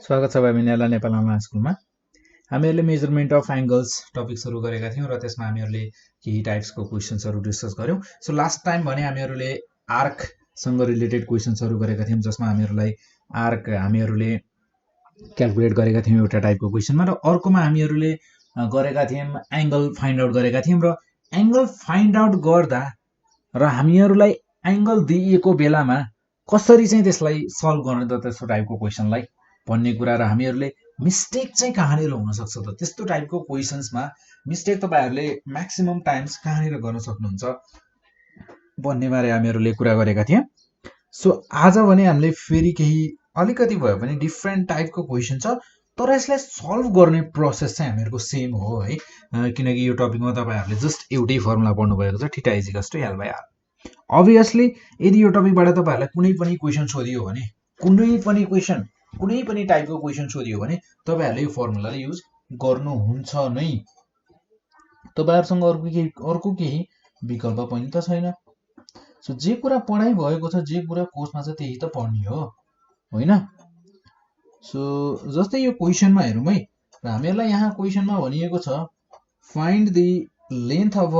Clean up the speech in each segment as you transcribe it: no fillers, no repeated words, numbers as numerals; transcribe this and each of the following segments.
स्वागत छ भाइ बहिनीहरुलाई नेपाल अनलाइन स्कुलमा। हामीहरूले मेजरमेन्ट अफ एंगल्स टपिक सुरु गरेका थियौं र त्यसमा हामीहरूले केही टाइप्सको क्वेशन्सहरु डिस्कस गर्यौं। सो लास्ट टाइम भने हामीहरूले आर्क सँग रिलेटेड क्वेशन्सहरु गरेका थियौं जसमा हामीहरूले आर्क हामीहरूले क्याल्कुलेट गरेका थियौं एउटा टाइपको क्वेशनमा र अर्कोमा हामीहरूले गरेका थियौं एंगल फाइन्ड आउट गरेका थियौं र एंगल फाइन्ड आउट गर्दा र हामीहरूलाई एंगल दिएको बेलामा कसरी चाहिँ त्यसलाई सल्भ गर्ने त त्यस्तो टाइपको क्वेशनलाई भन्ने कुरा र हामीहरूले मिस्टेक चाहिँ कहाँनिर हुन सक्छ त त्यस्तो टाइपको क्वेशन्समा मिस्टेक तपाईहरुले म्याक्सिमम टाइम्स कहाँनिर गर्न सक्नुहुन्छ भन्ने बारे हामीहरूले कुरा गरेका थियौं। सो आज भने हामीले फेरि केही अलिकति भयो भने डिफरेन्ट टाइपको क्वेशन छ तर यसलाई सल्भ गर्ने प्रोसेस चाहिँ हामीहरुको सेम हो है, किनकि यो टपिकमा तपाईहरुले जस्ट एउटै फर्मुला पढ्नु भएको छ theta is equals to L by R. Obviously यदि यो टपिकबाट तपाईहरुलाई कुनै पनि क्वेशन सोधियो भने कुनै पनि टाइपको क्वेशन सोधियो भने तपाईहरुले यो फर्मुलालाई युज गर्नुहुन्छ नै, तपाईहरुसँग अर्को केही विकल्प पनि त छैन। सो जे कुरा पढाइ भएको छ जे कुरा कोर्समा छ त्यही त पढ्ने हो हैन। सो जस्तै यो क्वेशनमा हेरौँ है, र हामीहरुलाई यहाँ क्वेशनमा भनिएको छ find the length of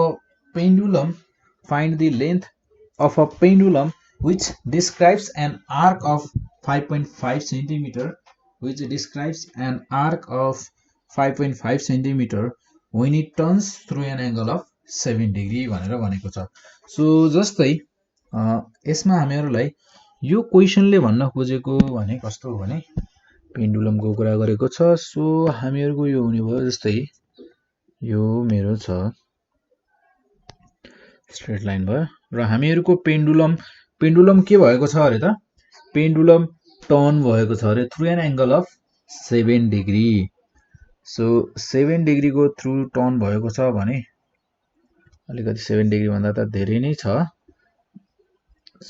a pendulum which describes an arc of 5.5 centimeter when it turns through an angle of 7 degree भनेर भनेको छ। सो जस्तै यसमा हामीहरुलाई यो क्वेशनले भन्न खोजेको भने कस्तो हो भने पेन्डुलमको कुरा गरेको छ। सो हामीहरुको यो हुने भयो जस्तै यो मेरो छ स्ट्रेट लाइन भयो र हामीहरुको पेन्डुलम के भएको छ अरे त पेन्डुलम टर्न भएको छ अरे through an angle of 7 degree. So 7 degree को थ्रु टर्न भएको छ भने अलिकति 7 डिग्री भन्दा त धेरै नै छ।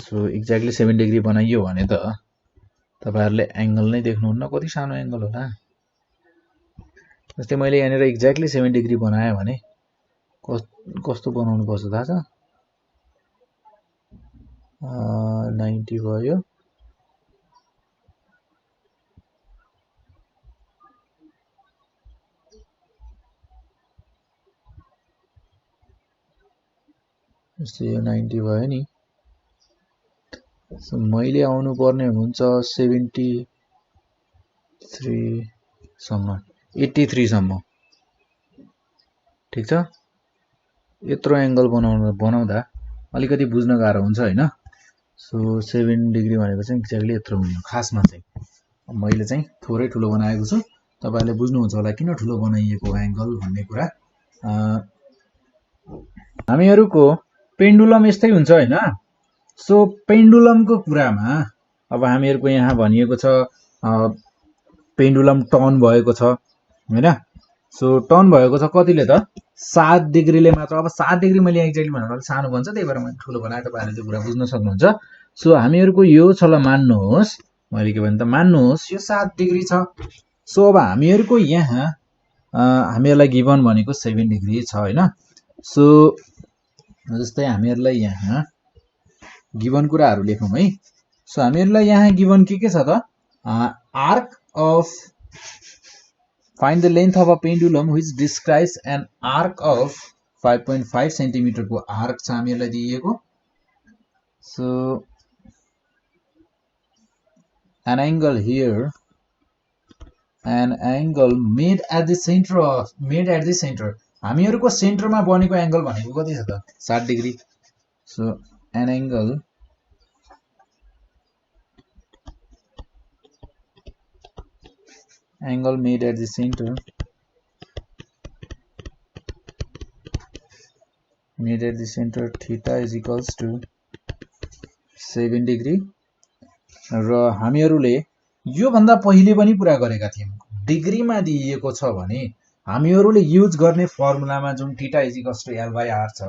सो एक्ज्याक्टली 7 डिग्री बनाइयो भने त तपाईहरुले एंगल नै देख्नुहुन्न कति सानो एंगल होला। जस्तै मैले यहाँनिर एक्ज्याक्टली 7 डिग्री बनाए भने कस्तो बनाउनु पर्छ थाहा छ? 90 भयो, जस्तै यो 90 भयो नि। सो मैले आउनु पर्ने हुन्छ 73 सम्म 83 सम्म, ठीक छ। यत्रो एंगल बनाउँदा अलिकति बुझ्न गाह्रो हुन्छ हैन। सो 7 डिग्री भनेको चाहिँ एक्ज्याक्टली यत्रो हुने हो खासमा चाहिँ। मैले चाहिँ थोरै ठुलो बनाएको छु, तपाईहरुले बुझ्नुहुन्छ होला किन ठुलो बनाइएको एंगल भन्ने कुरा। हामीहरुको पेन्डुलम यस्तै हुन्छ हैन। सो पेन्डुलमको कुरामा अब हामीहरुको यहाँ भनिएको छ पेन्डुलम टर्न भएको छ हैन। सो टर्न भएको छ कतिले त 7 डिग्रीले मात्र। अब 7 डिग्री मैले एक्ज्याक्टली भनेर अलि सानो भन्छ त्यही भएर मैले ठुलो बनाए, तपाईहरुले त्यो कुरा बुझ्न सक्नुहुन्छ। सो हामीहरुको यो छ ल मान्नुहोस्, मैले के भने त मान्नुहोस् यो 7 डिग्री छ। सो अब हामीहरुको यहाँ हामीहरुलाई गिवन भनेको 7 डिग्री छ हैन। सो जस्तै हामीहरुलाई यहाँ गिवन कुराहरु लेखौं है। सो हामीहरुलाई यहाँ गिवन के छ त arc of find the length of a pendulum which describes an arc of 5.5 centimeter को आर्क छ हामीहरुलाई दिएको। So an angle here, an angle made at the center हामीहरुको सेन्टरमा बनेको एंगल भनेको कति छ त 7 degree. So an angle made at the center theta is equals to 7 degree। र हामीहरुले यो भन्दा पहिले पनि पुरा गरेका थियौं, डिग्रीमा दिएको छ भने हामीहरुले युज गर्ने फर्मुलामा जुन theta is equals to L by R छ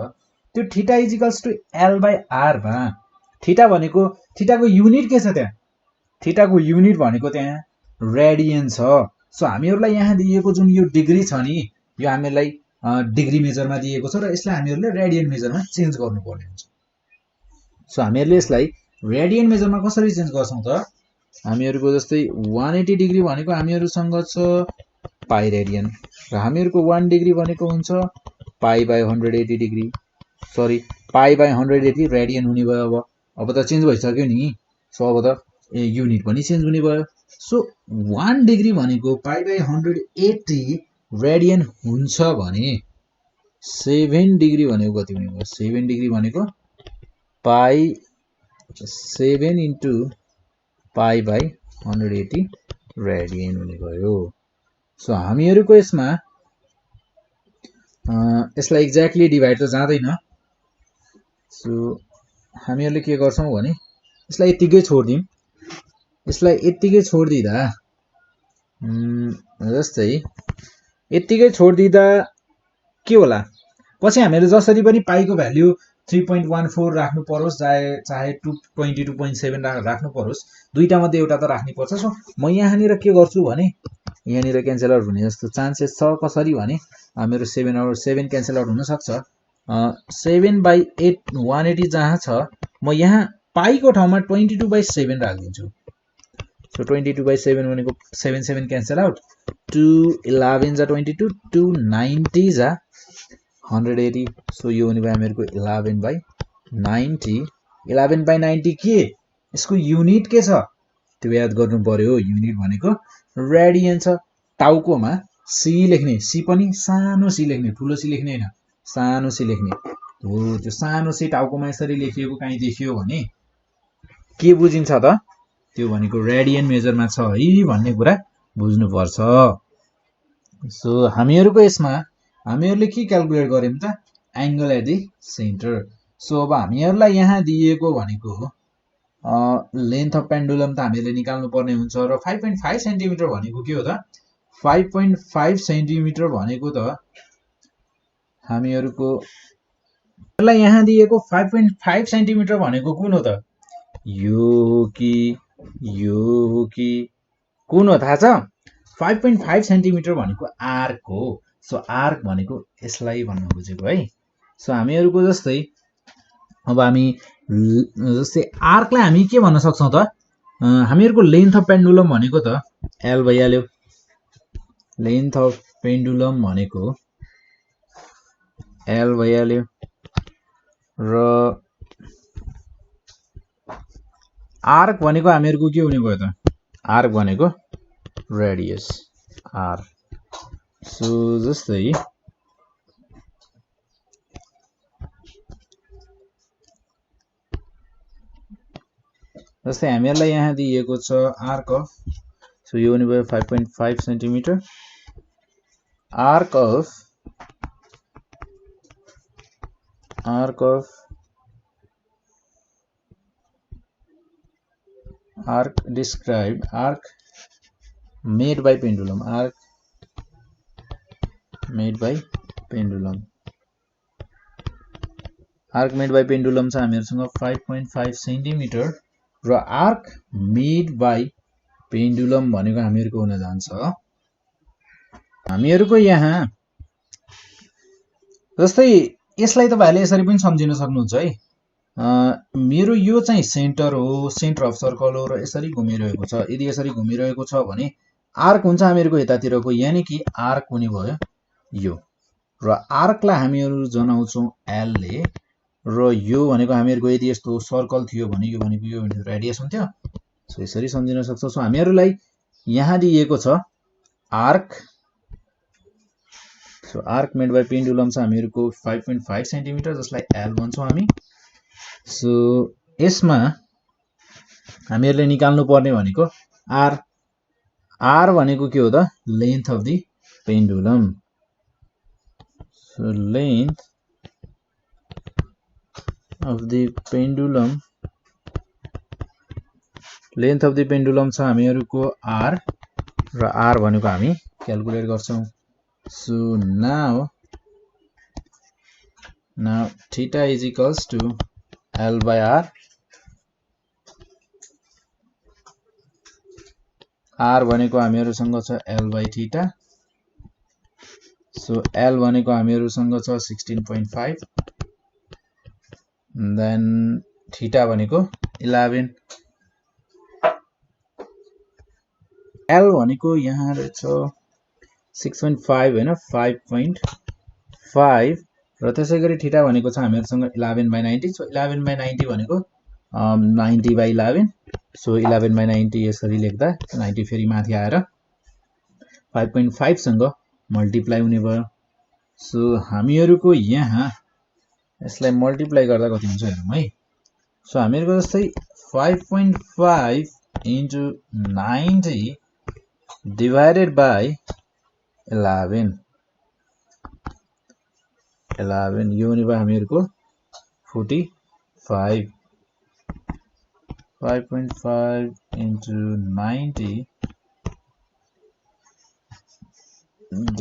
त्यो theta is equals to L by R मा थीटा भनेको थीटाको युनिट के छ त्यहाँ? थीटाको युनिट भनेको त्यहाँ रेडियन छ। सो हामीहरुलाई यहाँ दिएको जुन यो डिग्री छ नि यो हामीलाई डिग्री मेजरमा दिएको छ र यसलाई हामीहरुले रेडियन मेजरमा चेन्ज गर्नुपर्ने हुन्छ। सो हामीहरुले यसलाई रेडियन मेजरमा कसरी चेन्ज गर्छौं त हामीहरुको जस्तै 180 डिग्री भनेको हामीहरुसँग छ पाई रेडियन र हामीहरुको 1 डिग्री भनेको हुन्छ पाई बाइ 180 डिग्री सरी पाई बाइ 180 रेडियन हुने भयो अब त चेन्ज भइसक्यो नि सो अब त युनिट पनि चेन्ज हुने भयो सो 1 डिग्री भनेको पाई बाइ 180 रेडियन हुन्छ भने 7 डिग्री भनेको कति हुने भयो 7 डिग्री भनेको पाई 7 इन्टु पाई बाई 180 रेडियन हुने भयो सो हामीहरुको यसमा यसलाई एक्ज्याक्टली डिभाइड त जाँदैन सो हामीहरुले के गर्छौं भने यसलाई यतिकै छोड्दियौं यसलाई यतिकै छोड्दिदा जस्तै यतिकै छोड्दिदा के होला पछि हामीले जसरी पनि पाईको भ्यालु 3.14 राख्नु परोस् चाहे 222.7 राख्नु परोस् दुईटा मध्ये एउटा त राख्नै पर्छ सो म यहाँनिर के गर्छु भने यहाँनिर क्यान्सल आउट हुने जस्तो चान्सेस छ कसरी भने मेरो 7 क्यान्सल आउट हुन सक्छ 7/8 180 जहाँ छ म यहाँ पाईको ठाउँमा 22/7 राख्दिन्छु सो 22/7 भनेको 7 क्यान्सल आउट 2 11 जा 22 2 90 जा 180 सो यो हुने भयो हामीहरुको 11/90 11/90 के यसको युनिट के छ त्यो याद गर्नु पर्यो युनिट भनेको रेडियन छ टाउकोमा सी लेख्ने सी पनि सानो सी लेख्ने ठुलो सी लेख्ने हैन सानो सी लेख्ने हो त्यो सानो सी टाउकोमा यसरी लेखिएको काई देखियो भने के बुझिन्छ त त्यो भनेको रेडियन मेजरमा छ है भन्ने कुरा बुझ्नु पर्छ सो हामीहरुको यसमा हामीहरुले के क्याल्कुलेट गर्यौं त angle at the centre so अब हामीहरुलाई यहाँ दिएको भनेको लेन्थ अफ पेन्डुलम त हामीले निकाल्नु पर्ने हुन्छ र 5.5 सेन्टिमिटर भनेको के हो त 5.5 सेन्टिमिटर भनेको त हामीहरुको यहाँ दिएको 5.5 सेन्टिमिटर भनेको कुन हो त यो हो कि कुन हो थाहा छ 5.5 सेन्टिमिटर भनेको आर्क हो सो आर्क भनेको यसलाई भन्न खोजेको है सो हामीहरुको जस्तै अब हामी जस्तै आर्कलाई हामी के भन्न सक्छौं त हामीहरुको लेन्थ अफ पेन्डुलम भनेको त l भइहाल्यो लेन्थ अफ पेन्डुलम भनेको l भइहाल्यो र आर्क भनेको हामीहरुको के हुने भयो त आर्क भनेको रेडियस r सो जस्तै हामीहरुलाई यहाँ दिएको छ आर्क अफ सो यो हुने भयो 5.5 centimetre arc described arc made by pendulum arc made by pendulum छ हामीहरुसँग 5.5 सेन्टिमिटर र आर्क मेड बाइ पेन्डुलम भनेको हामीहरुको हुन जान्छ हामीहरुको यहाँ जस्तै यसलाई तपाईहरुले यसरी पनि सम्झिन सक्नुहुन्छ है मेरो यो चाहिँ सेन्टर हो सेन्टर अफ सर्कल हो र यसरी घुमिरहेको छ यदि यसरी घुमिरहेको छ भने आर्क हुन्छ हामीहरुको यतातिरको यानी कि आर्क हुने भयो यो र आर्कलाई हामीहरु जनाउँछौं l ले र यो भनेको हामीहरुको यदि यस्तो सर्कल थियो भने यो भनेको यो रेडियस हुन्थ्यो सो यसरी सम्झिन सक्छौं सो हामीहरुलाई यहाँ दिएको छ arc so arc made by pendulum छ हामीहरुको 5.5 सेन्टिमिटर जसलाई l भन्छौं हामी सो यसमा हामीहरुले निकाल्नु पर्ने भनेको r भनेको के हो त length of the pendulum so length of the pendulum छ हामीहरुको r र r भनेको हामी क्याल्कुलेट गर्छौं so now theta is equals to l by r r भनेको हामीहरुसँग छ l by theta so l भनेको हामीहरुसँग छ 16.5 देन थीटा भनेको 11 एल भनेको यहाँ रहेछ 6.5 हैन 5.5 र त्यसै गरी थीटा भनेको छ हामीहरुसँग 11/90 सो 11/90 भनेको 90/11 सो 11/90 यसरी लेख्दा 90 फेरि माथि आएर 5.5 सँग मल्टिप्लाई हुने भयो सो हामीहरुको यहाँ यसलाई मल्टिप्लाई गर्दा कति हुन्छ हेरौं है सो हामीहरुको जस्तै 5.5 into 90 divided by 11 यो हुने भयो हामीहरुको 45 5.5 into 90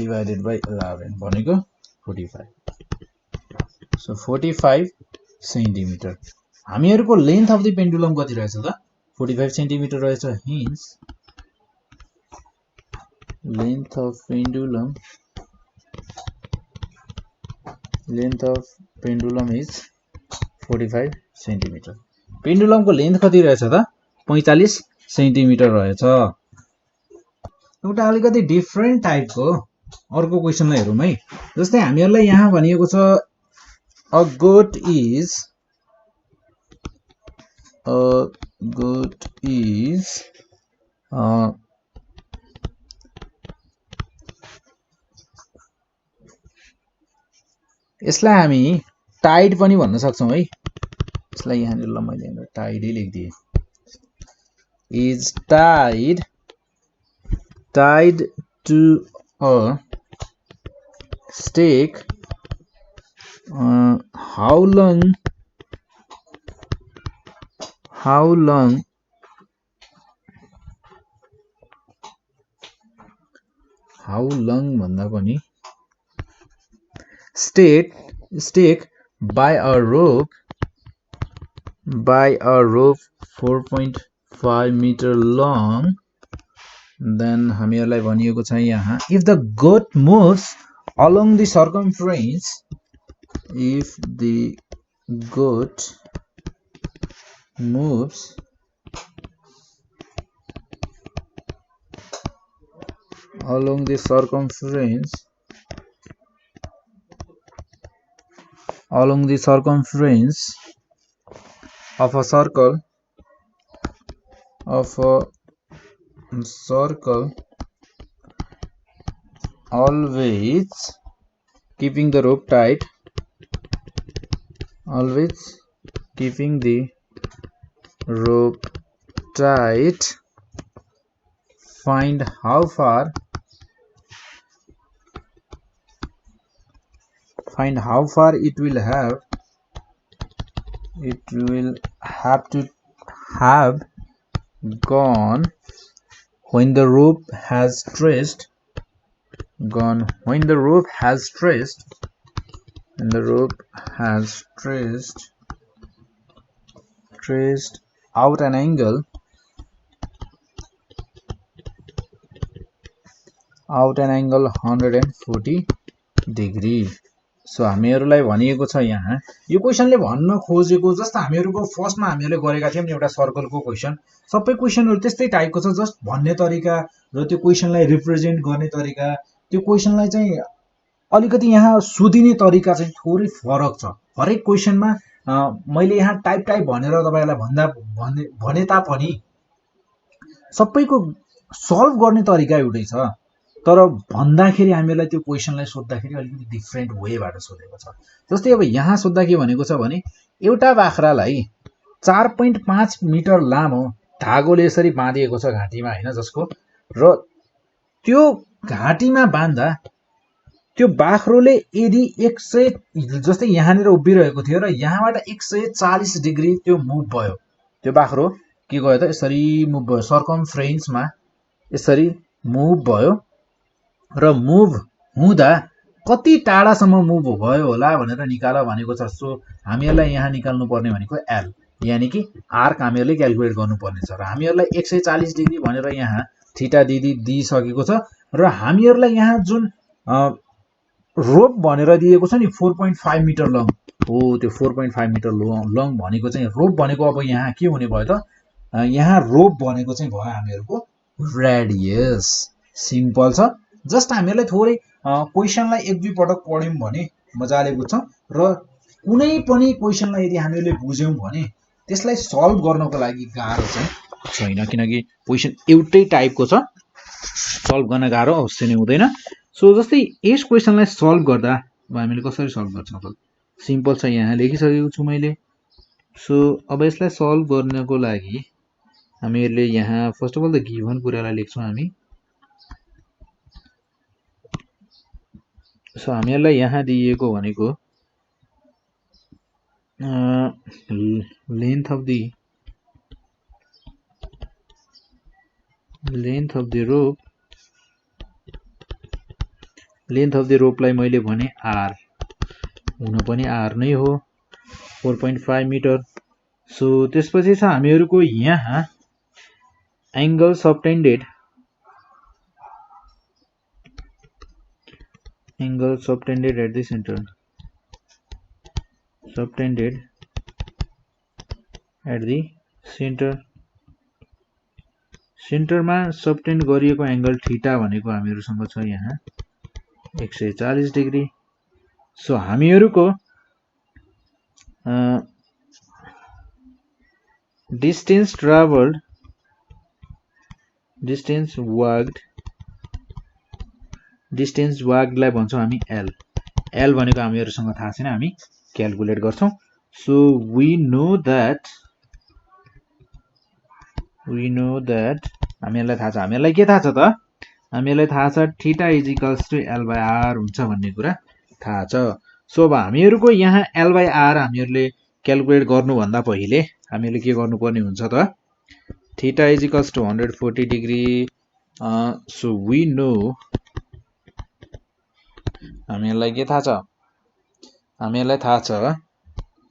divided by 11 भनेको 45 सो 45 सेन्टिमिटर हामीहरुको लेन्थ अफ द पेन्डुलम कति रहेछ त 45 सेन्टिमिटर रहेछ hence length of pendulum is 45 centimetre पेन्डुलमको लेन्थ कति रहेछ त 45 सेन्टिमिटर रहेछ एउटा अलिकति डिफरेन्ट टाइपको अर्को क्वेशनलाई हेरौं है जस्तै हामीहरुलाई यहाँ भनिएको छ a goat is यसलाई हामी टाइड पनि भन्न सक्छौं है यसलाई यहाँ ल मैले यहाँ टाइडै लेख्दिए is tied to a stake how long भन्दा पनि stake by a rope 4.5 meter long then हामीहरुलाई भनिएको छ यहाँ if the goat moves along the circumference if the goat moves along the circumference of a circle always keeping the rope tight find how far it will have to have gone when the rope has stretched out an angle 140 degree so हामीहरुलाई भनिएको छ यहाँ यो क्वेशनले भन्न खोजेको just हामीहरुको फर्स्टमा हामीहरुले गरेका थियौं नि एउटा सर्कलको क्वेशन सबै क्वेशनहरु त्यस्तै टाइपको छ जस्ट भन्ने तरिका र त्यो क्वेशनलाई रिप्रेजेन्ट गर्ने तरिका त्यो क्वेशनलाई चाहिँ अलिकति यहाँ सोधिने तरिका चाहिँ थोरै फरक छ हरेक क्वेशनमा मैले यहाँ टाइप भनेर तपाईहरुलाई भने तापनि सबैको सल्भ गर्ने तरिका एउटै छ तर भन्दाखेरि हामीलाई त्यो क्वेशनलाई सोध्दाखेरि अलिकति डिफरेन्ट वेबाट सोधेको छ जस्तै अब यहाँ सोध्दा के भनेको छ भने एउटा बाख्रालाई 4.5 मिटर लामो धागोले यसरी बाँधिएको छ घाँटीमा हैन जसको र त्यो घाँटीमा बाँध्दा त्यो बाख्रोले यदि 100 जस्तै यहाँनिर उभिरहेको थियो र यहाँबाट 140 डिग्री त्यो मुभ भयो त्यो बाख्रो के गयो त यसरी मुभ भयो सर्कमफ्रेन्समा यसरी मुभ भयो र मुभ हुँदा कति टाढासम्म मुभ भयो होला भनेर निकाल भनेको छ सो हामीहरुलाई यहाँ निकाल्नु पर्ने भनेको एल यानी कि आर्क हामीहरुले क्याल्कुलेट गर्नुपर्ने छ र हामीहरुलाई 140 डिग्री भनेर यहाँ थीटा दिइसकेको छ र हामीहरुलाई यहाँ जुन रोप भनेर दिएको छ नि 4.5 मिटर लङ हो त्यो 4.5 मिटर लङ भनेको चाहिँ रोप भनेको अब यहाँ के हुने भयो त यहाँ रोप भनेको चाहिँ भयो हामीहरुको रेडियस। सिम्पल छ। जस्ट हामीहरूलाई थोरै क्वेसनलाई एक दुई पटक पढ्यौँ भने मजाले बुझ्छौँ र कुनै पनि क्वेसनलाई यदि हामीले बुझ्यौँ भने त्यसलाई सल्भ गर्नको लागि गाह्रो चाहिँ छैन, किनकि क्वेसन एउटै टाइपको छ, सल्भ गर्न गाह्रो अवश्य नै हुँदैन। सो जस्तै यस क्वेसनलाई सल्भ गर्दा हामीले कसरी सल्भ गर्छौँ त? सिम्पल छ, यहाँ लेखिसकेको छु मैले। सो अब यसलाई सल्भ गर्नको लागि हामीहरूले यहाँ फर्स्ट अफ अल त गिभन कुरालाई लेख्छौँ हामी। सो हामीहरूलाई यहाँ दिएको भनेको लेन्थ अफ द रोपलाई मैले भने आर, हुन पनि आर नै हो, 4.5 मिटर। सो त्यसपछि छ हामीहरूको यहाँ angle subtended at the centre, सेन्टरमा सबटेन्ड गरिएको एंगल थीटा भनेको हामीहरूसँग छ यहाँ 140 डिग्री। सो हामीहरूको डिस्टेन्स वाग्डलाई भन्छौँ हामी एल भनेको हामीहरूसँग थाहा छैन, हामी क्याल्कुलेट गर्छौँ। सो वी नो द्याट हामीहरूलाई थाहा छ, हामीहरूलाई के थाहा छ त? हामीहरूलाई थाहा छ theta is equals to L by R हुन्छ भन्ने कुरा थाहा छ। सो अब हामीहरूको यहाँ एल बाई आर हामीहरूले क्याल्कुलेट गर्नुभन्दा पहिले हामीले के गर्नुपर्ने हुन्छ त? Theta is equals to 140 degree. So we know, हामीहरूलाई के थाहा छ? हामीहरूलाई थाहा छ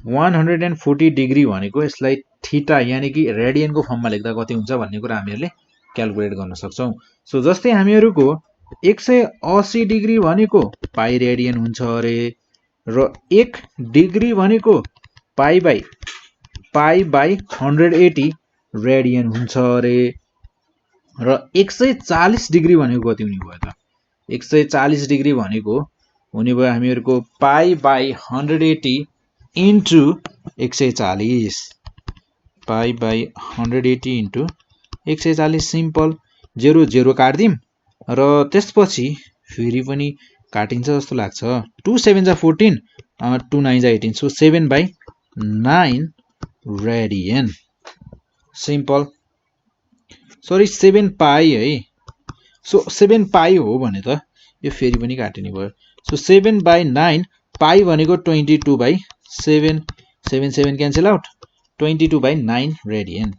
140 डिग्री भनेको यसलाई थीटा यानी कि रेडियनको फर्ममा लेख्दा कति हुन्छ भन्ने कुरा हामीहरूले क्याल्कुलेट गर्न सक्छौँ। सो जस्तै हामीहरूको 180 डिग्री भनेको पाई रेडियन हुन्छ अरे, र 1 डिग्री भनेको पाई बाई 180 रेडियन हुन्छ अरे, र 140 डिग्री भनेको कति हुने भयो त? 140 डिग्री भनेको हुने भयो हामीहरूको pi by 180 into 140, pi by 180 into 140। Simple, 0 0 काट्दिउँ र त्यसपछि फेरि पनि काटिन्छ जस्तो लाग्छ। 2 7 जा 14, 2 9 जा 18, सो 7/9 रेडियन। सिम्पल, सरी 7 पाई है। सो 7 पाई हो भने त यो फेरि पनि काटिने भयो। सो 7/9 पाई भनेको 22/7, 7 7 cancel out, 22/9 radian,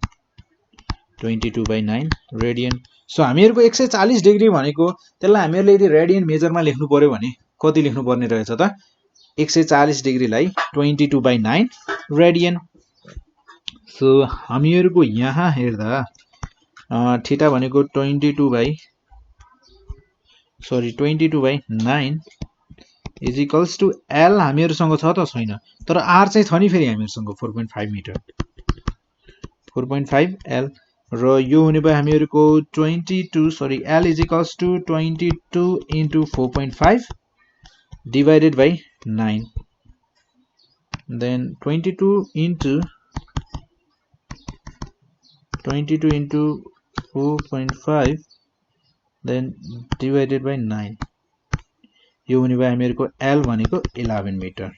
22/9 radian. So हामीहरूको 140 डिग्री भनेको त्यसलाई हामीहरूले यदि रेडियन मेजरमा लेख्नु पर्यो भने कति लेख्नु पर्ने रहेछ त? 140 डिग्रीलाई 22/9 रेडियन। सो हामीहरूको यहाँ हेर्दा थीटा भनेको 22/9 इज इक्वल्स टु एल हामीहरूसँग छ त छैन, तर आर चाहिँ छ नि फेरि हामीहरूसँग 4.5 मिटर, 4.5 एल, र यो हुने भयो हामीहरूको 22 L is equals to 22 into 4.5 divided by 9, then 22 into 4.5 then divided by 9, यो हुने भयो हामीहरूको एल भनेको 11 मिटर।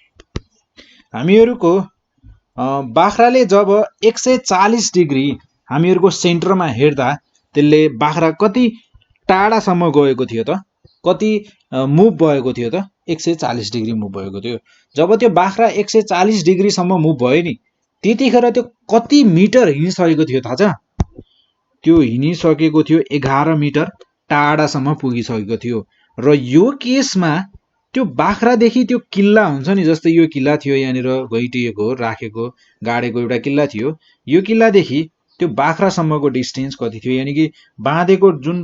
हामीहरूको बाख्राले जब 140 डिग्री हामीहरूको सेन्टरमा हेर्दा त्यसले बाख्रा कति टाढासम्म गएको थियो त? कति मुभ भएको थियो त? 140 डिग्री मुभ भएको थियो। जब त्यो बाख्रा 140 डिग्रीसम्म मुभ भयो नि, त्यतिखेर त्यो कति मिटर हिँडिसकेको थियो थाहा छ? त्यो हिँडिसकेको थियो 11 मिटर टाढासम्म पुगिसकेको थियो। र यो केसमा त्यो बाख्रादेखि त्यो किल्ला हुन्छ नि, जस्तै यो किल्ला थियो यहाँनिर घैटिएको राखेको गाडेको एउटा किल्ला थियो, यो किल्लादेखि त्यो बाख्रासम्मको डिस्टेन्स कति थियो? यानि कि बाँधेको जुन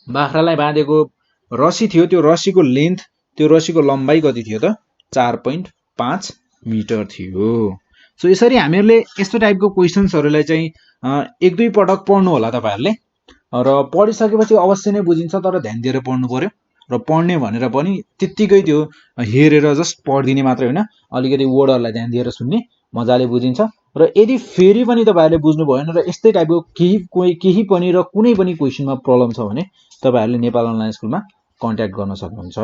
बाख्रालाई बाँधेको रस्सी थियो, त्यो रस्सीको लेन्थ, त्यो रस्सीको लम्बाइ कति थियो त? 4.5 मिटर थियो। सो यसरी हामीहरूले यस्तो टाइपको क्वेसन्सहरूलाई चाहिँ एक दुई पटक पढ्नु होला तपाईहरुले। र पढिसकेपछि अवश्य नै बुझिन्छ, तर ध्यान दिएर पढ्नु पर्यो। र पढ्ने भनेर पनि त्यत्तिकै त्यो हेरेर जस्ट पढिदिने मात्रै होइन, अलिकति वर्डहरूलाई ध्यान दिएर सुन्ने, मजाले बुझिन्छ। र यदि फेरि पनि तपाईँहरूले बुझ्नु भएन र यस्तै टाइपको केही पनि र कुनै पनि क्वेसनमा प्रब्लम छ भने तपाईँहरूले नेपाल अनलाइन स्कुलमा कन्ट्याक्ट गर्न सक्नुहुन्छ।